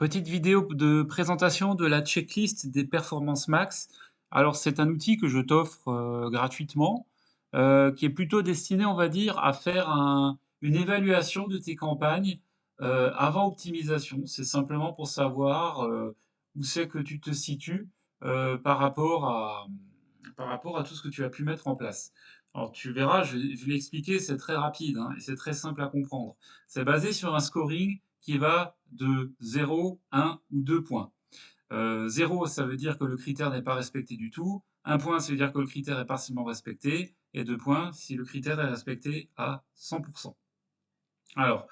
Petite vidéo de présentation de la checklist des performances max. Alors c'est un outil que je t'offre, gratuitement, qui est plutôt destiné, on va dire, à faire une évaluation de tes campagnes, avant optimisation. C'est simplement pour savoir, où c'est que tu te situes, par rapport à tout ce que tu as pu mettre en place. Alors tu verras, je vais expliquer, c'est très rapide, hein, et c'est très simple à comprendre. C'est basé sur un scoring qui va de 0, 1 ou 2 points. 0, ça veut dire que le critère n'est pas respecté du tout. 1 point, ça veut dire que le critère est partiellement respecté. Et 2 points, si le critère est respecté à 100%. Alors,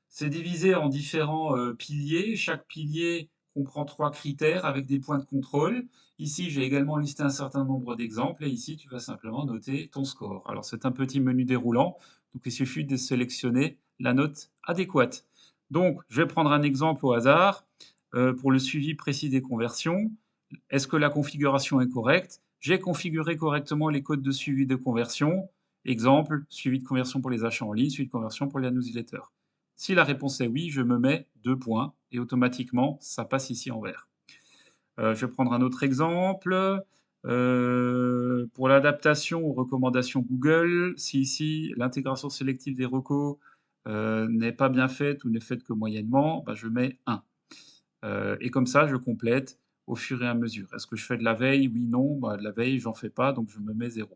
c'est divisé en différents piliers. Chaque pilier comprend 3 critères avec des points de contrôle. Ici, j'ai également listé un certain nombre d'exemples et ici, tu vas simplement noter ton score. Alors, c'est un petit menu déroulant, donc il suffit de sélectionner la note adéquate. Donc, je vais prendre un exemple au hasard pour le suivi précis des conversions. Est-ce que la configuration est correcte? J'ai configuré correctement les codes de suivi de conversion. Exemple, suivi de conversion pour les achats en ligne, suivi de conversion pour les newsletters. Si la réponse est oui, je me mets 2 points et automatiquement, ça passe ici en vert. Je vais prendre un autre exemple. Pour l'adaptation aux recommandations Google, si ici l'intégration sélective des recos n'est pas bien faite ou n'est faite que moyennement, bah, je mets 1. Et comme ça, je complète au fur et à mesure. Est-ce que je fais de la veille? Oui, non. Bah, de la veille, j'en fais pas, donc je me mets 0.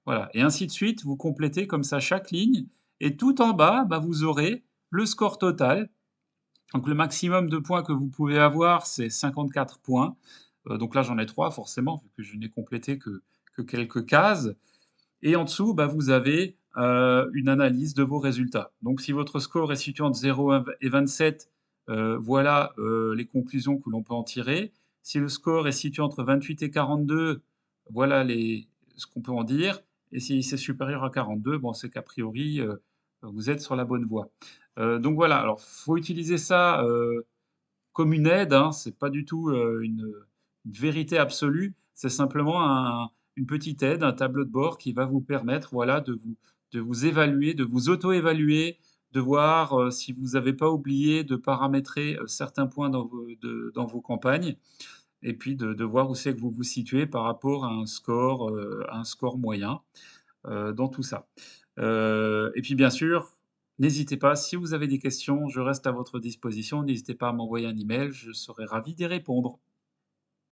Voilà, et ainsi de suite, vous complétez comme ça chaque ligne, et tout en bas, bah, vous aurez le score total. Donc le maximum de points que vous pouvez avoir, c'est 54 points. Donc là, j'en ai 3 forcément, vu que je n'ai complété que quelques cases. Et en dessous, bah, vous avez une analyse de vos résultats. Donc si votre score est situé entre 0 et 27, voilà les conclusions que l'on peut en tirer. Si le score est situé entre 28 et 42, voilà ce qu'on peut en dire. Et si c'est supérieur à 42, bon, c'est qu'a priori, vous êtes sur la bonne voie. Donc voilà, alors faut utiliser ça comme une aide, hein, c'est pas du tout une vérité absolue, c'est simplement une petite aide, un tableau de bord qui va vous permettre, voilà, de vous évaluer, de vous auto-évaluer, de voir si vous n'avez pas oublié de paramétrer certains points dans vos campagnes, et puis de voir où c'est que vous vous situez par rapport à un score moyen dans tout ça. Et puis bien sûr, n'hésitez pas, si vous avez des questions, je reste à votre disposition. N'hésitez pas à m'envoyer un email, je serai ravi d'y répondre.